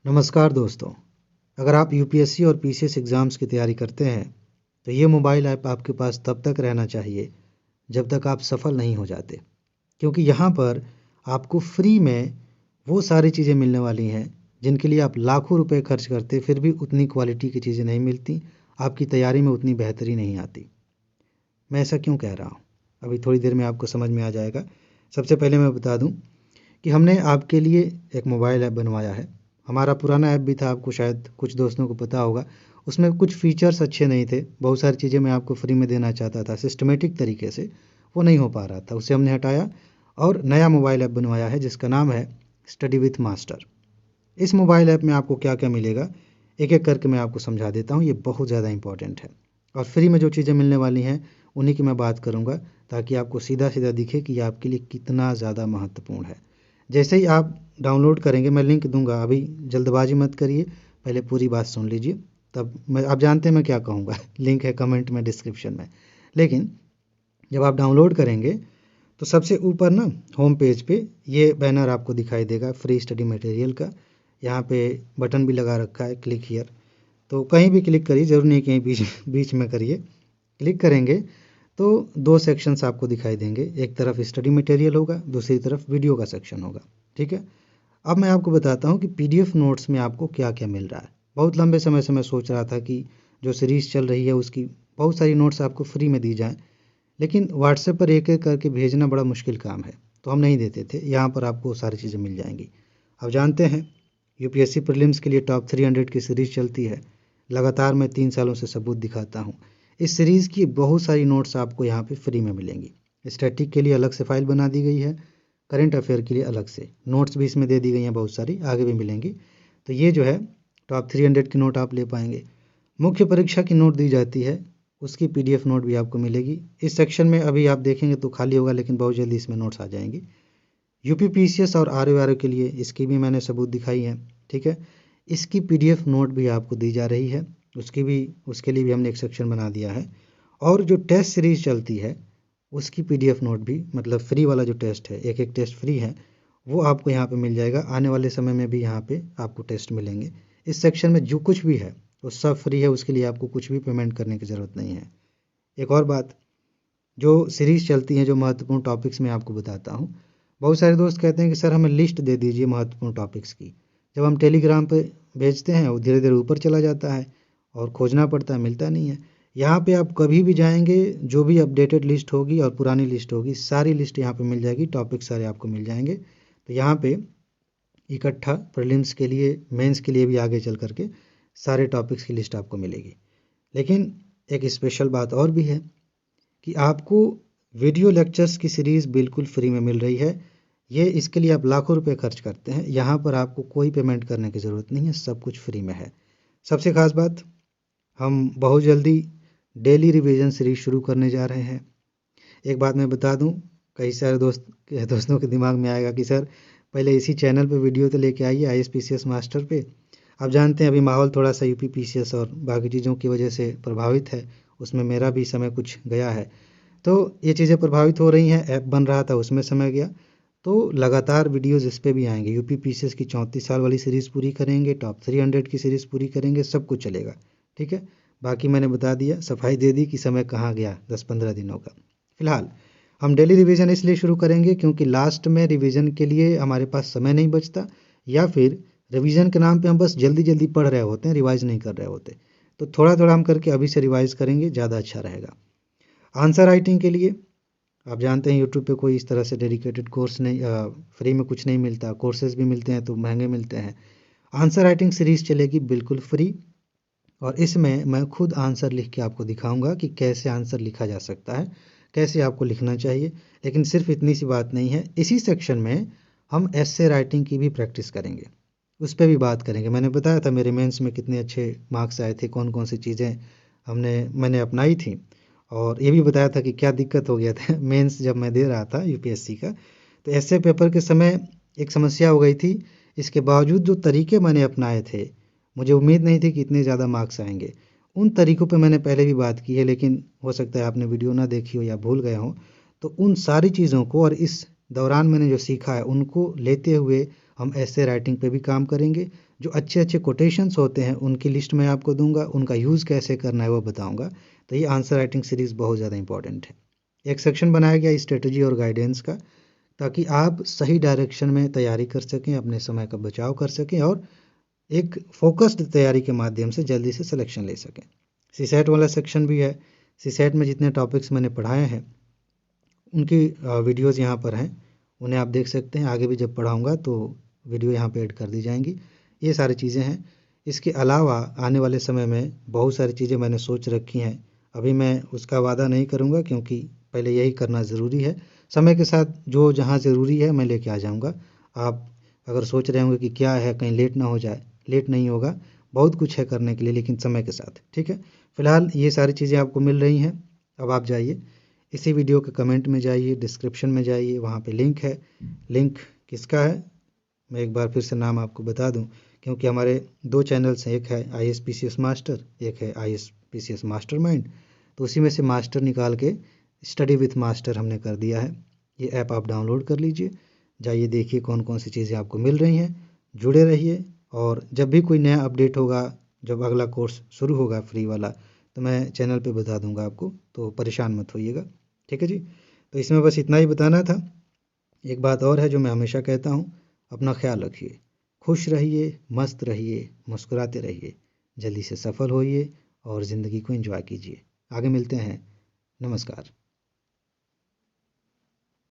नमस्कार दोस्तों। अगर आप यूपीएससी और पीसीएस एग्ज़ाम्स की तैयारी करते हैं तो ये मोबाइल ऐप आपके पास तब तक रहना चाहिए जब तक आप सफल नहीं हो जाते, क्योंकि यहाँ पर आपको फ्री में वो सारी चीज़ें मिलने वाली हैं जिनके लिए आप लाखों रुपए खर्च करते फिर भी उतनी क्वालिटी की चीज़ें नहीं मिलती, आपकी तैयारी में उतनी बेहतरी नहीं आती। मैं ऐसा क्यों कह रहा हूँ, अभी थोड़ी देर में आपको समझ में आ जाएगा। सबसे पहले मैं बता दूँ कि हमने आपके लिए एक मोबाइल ऐप बनवाया है। हमारा पुराना ऐप भी था, आपको शायद कुछ दोस्तों को पता होगा। उसमें कुछ फीचर्स अच्छे नहीं थे, बहुत सारी चीज़ें मैं आपको फ्री में देना चाहता था सिस्टमेटिक तरीके से, वो नहीं हो पा रहा था। उसे हमने हटाया और नया मोबाइल ऐप बनवाया है जिसका नाम है स्टडी विथ मास्टर। इस मोबाइल ऐप में आपको क्या क्या मिलेगा एक एक करके मैं आपको समझा देता हूँ, ये बहुत ज़्यादा इंपॉर्टेंट है। और फ्री में जो चीज़ें मिलने वाली हैं उन्हीं की मैं बात करूँगा, ताकि आपको सीधा सीधा दिखे कि ये आपके लिए कितना ज़्यादा महत्वपूर्ण है। जैसे ही आप डाउनलोड करेंगे, मैं लिंक दूंगा, अभी जल्दबाजी मत करिए, पहले पूरी बात सुन लीजिए, तब मैं, आप जानते हैं मैं क्या कहूँगा लिंक है कमेंट में, डिस्क्रिप्शन में। लेकिन जब आप डाउनलोड करेंगे तो सबसे ऊपर ना होम पेज पे ये बैनर आपको दिखाई देगा फ्री स्टडी मटेरियल का। यहाँ पे बटन भी लगा रखा है क्लिक हियर, तो कहीं भी क्लिक करिए, ज़रूर नहीं कहीं बीच बीच में करिए। क्लिक करेंगे तो दो सेक्शंस आपको दिखाई देंगे, एक तरफ स्टडी मटेरियल होगा, दूसरी तरफ वीडियो का सेक्शन होगा। ठीक है, अब मैं आपको बताता हूँ कि पीडीएफ नोट्स में आपको क्या क्या मिल रहा है। बहुत लंबे समय से मैं सोच रहा था कि जो सीरीज़ चल रही है उसकी बहुत सारी नोट्स आपको फ्री में दी जाएँ, लेकिन व्हाट्सएप पर एक एक करके भेजना बड़ा मुश्किल काम है, तो हम नहीं देते थे। यहाँ पर आपको सारी चीज़ें मिल जाएंगी। अब जानते हैं यूपीएससी प्रीलिम्स के लिए टॉप 300 की सीरीज़ चलती है, लगातार मैं 3 सालों से सबूत दिखाता हूँ। इस सीरीज़ की बहुत सारी नोट्स आपको यहाँ पे फ्री में मिलेंगी। स्टैटिक के लिए अलग से फाइल बना दी गई है, करंट अफेयर के लिए अलग से नोट्स भी इसमें दे दी गई हैं, बहुत सारी आगे भी मिलेंगी। तो ये जो है टॉप 300 की नोट आप ले पाएंगे। मुख्य परीक्षा की नोट दी जाती है, उसकी पीडीएफ नोट भी आपको मिलेगी। इस सेक्शन में अभी आप देखेंगे तो खाली होगा, लेकिन बहुत जल्दी इसमें नोट्स आ जाएंगी। यूपी पीसीएस और आरओ के लिए इसकी भी मैंने सबूत दिखाई है। ठीक है, इसकी पीडीएफ नोट भी आपको दी जा रही है, उसके लिए भी हमने एक सेक्शन बना दिया है। और जो टेस्ट सीरीज चलती है उसकी पीडीएफ नोट भी, मतलब फ्री वाला जो टेस्ट है, एक एक टेस्ट फ्री है, वो आपको यहाँ पे मिल जाएगा। आने वाले समय में भी यहाँ पे आपको टेस्ट मिलेंगे। इस सेक्शन में जो कुछ भी है वो सब फ्री है, उसके लिए आपको कुछ भी पेमेंट करने की ज़रूरत नहीं है। एक और बात, जो सीरीज़ चलती हैं, जो महत्वपूर्ण टॉपिक्स मैं आपको बताता हूँ। बहुत सारे दोस्त कहते हैं कि सर हमें लिस्ट दे दीजिए महत्वपूर्ण टॉपिक्स की। जब हम टेलीग्राम पे भेजते हैं वो धीरे धीरे ऊपर चला जाता है और खोजना पड़ता है, मिलता नहीं है। यहाँ पे आप कभी भी जाएंगे, जो भी अपडेटेड लिस्ट होगी और पुरानी लिस्ट होगी, सारी लिस्ट यहाँ पे मिल जाएगी, टॉपिक सारे आपको मिल जाएंगे। तो यहाँ पे इकट्ठा प्रीलिम्स के लिए, मेंस के लिए भी आगे चल करके सारे टॉपिक्स की लिस्ट आपको मिलेगी। लेकिन एक स्पेशल बात और भी है कि आपको वीडियो लेक्चर्स की सीरीज़ बिल्कुल फ्री में मिल रही है। ये इसके लिए आप लाखों रुपए खर्च करते हैं, यहाँ पर आपको कोई पेमेंट करने की ज़रूरत नहीं है, सब कुछ फ्री में है। सबसे खास बात, हम बहुत जल्दी डेली रिवीजन सीरीज शुरू करने जा रहे हैं। एक बात मैं बता दूं, कई सारे दोस्तों के दिमाग में आएगा कि सर पहले इसी चैनल पे वीडियो तो लेके आइए, आईएसपीसीएस मास्टर पे। आप जानते हैं अभी माहौल थोड़ा सा यूपी पीसीएस और बाकी चीज़ों की वजह से प्रभावित है, उसमें मेरा भी समय कुछ गया है, तो ये चीज़ें प्रभावित हो रही हैं। ऐप बन रहा था उसमें समय गया, तो लगातार वीडियोज़ इस पर भी आएंगे। यूपी पीसीएस की 34 साल वाली सीरीज़ पूरी करेंगे, टॉप 300 की सीरीज़ पूरी करेंगे, सब कुछ चलेगा। ठीक है, बाकी मैंने बता दिया, सफाई दे दी कि समय कहाँ गया 10-15 दिनों का। फिलहाल हम डेली रिवीजन इसलिए शुरू करेंगे क्योंकि लास्ट में रिवीजन के लिए हमारे पास समय नहीं बचता, या फिर रिवीजन के नाम पे हम बस जल्दी जल्दी पढ़ रहे होते हैं, रिवाइज नहीं कर रहे होते। तो थोड़ा थोड़ा हम करके अभी से रिवाइज करेंगे, ज़्यादा अच्छा रहेगा। आंसर राइटिंग के लिए आप जानते हैं यूट्यूब पे कोई इस तरह से डेडिकेटेड कोर्स नहीं, फ्री में कुछ नहीं मिलता, कोर्सेज भी मिलते हैं तो महंगे मिलते हैं। आंसर राइटिंग सीरीज़ चलेगी बिल्कुल फ्री, और इसमें मैं खुद आंसर लिख के आपको दिखाऊंगा कि कैसे आंसर लिखा जा सकता है, कैसे आपको लिखना चाहिए। लेकिन सिर्फ इतनी सी बात नहीं है, इसी सेक्शन में हम एस्से राइटिंग की भी प्रैक्टिस करेंगे, उस पर भी बात करेंगे। मैंने बताया था मेरे मेंस में कितने अच्छे मार्क्स आए थे, कौन कौन सी चीज़ें मैंने अपनाई थी, और ये भी बताया था कि क्या दिक्कत हो गया था मेंस जब मैं दे रहा था यूपीएससी का। तो ऐसे पेपर के समय एक समस्या हो गई थी, इसके बावजूद जो तरीके मैंने अपनाए थे, मुझे उम्मीद नहीं थी कि इतने ज़्यादा मार्क्स आएंगे। उन तरीक़ों पे मैंने पहले भी बात की है, लेकिन हो सकता है आपने वीडियो ना देखी हो या भूल गए हो। तो उन सारी चीज़ों को और इस दौरान मैंने जो सीखा है उनको लेते हुए हम ऐसे राइटिंग पे भी काम करेंगे। जो अच्छे अच्छे कोटेशंस होते हैं उनकी लिस्ट मैं आपको दूंगा, उनका यूज़ कैसे करना है वो बताऊंगा। तो ये आंसर राइटिंग सीरीज़ बहुत ज़्यादा इंपॉर्टेंट है। एक सेक्शन बनाया गया स्ट्रेटजी और गाइडेंस का, ताकि आप सही डायरेक्शन में तैयारी कर सकें, अपने समय का बचाव कर सकें और एक फोकस्ड तैयारी के माध्यम से जल्दी से सिलेक्शन ले सकें। सीसेट वाला सेक्शन भी है। सीसेट में जितने टॉपिक्स मैंने पढ़ाए हैं उनकी वीडियोज़ यहाँ पर हैं, उन्हें आप देख सकते हैं। आगे भी जब पढ़ाऊँगा तो वीडियो यहाँ पे ऐड कर दी जाएंगी। ये सारी चीज़ें हैं। इसके अलावा आने वाले समय में बहुत सारी चीज़ें मैंने सोच रखी हैं। अभी मैं उसका वादा नहीं करूँगा क्योंकि पहले यही करना ज़रूरी है। समय के साथ जो जहाँ ज़रूरी है मैं लेके आ जाऊँगा। आप अगर सोच रहे होंगे कि क्या है, कहीं लेट ना हो जाए, लेट नहीं होगा। बहुत कुछ है करने के लिए, लेकिन समय के साथ, ठीक है। फ़िलहाल ये सारी चीज़ें आपको मिल रही हैं। अब आप जाइए इसी वीडियो के कमेंट में जाइए, डिस्क्रिप्शन में जाइए, वहाँ पे लिंक है। लिंक किसका है मैं एक बार फिर से नाम आपको बता दूं, क्योंकि हमारे 2 चैनल्स हैं, एक है ISPCS मास्टर, एक है ISPCS मास्टरमाइंड। तो उसी में से मास्टर निकाल के स्टडी विथ मास्टर हमने कर दिया है। ये ऐप आप डाउनलोड कर लीजिए, जाइए देखिए कौन कौन सी चीज़ें आपको मिल रही हैं। जुड़े रहिए और जब भी कोई नया अपडेट होगा, जब अगला कोर्स शुरू होगा फ्री वाला, तो मैं चैनल पे बता दूंगा आपको, तो परेशान मत होइएगा, ठीक है जी। तो इसमें बस इतना ही बताना था। एक बात और है जो मैं हमेशा कहता हूँ, अपना ख्याल रखिए, खुश रहिए, मस्त रहिए, मुस्कुराते रहिए, जल्दी से सफल होइए और ज़िंदगी को एंजॉय कीजिए। आगे मिलते हैं। नमस्कार।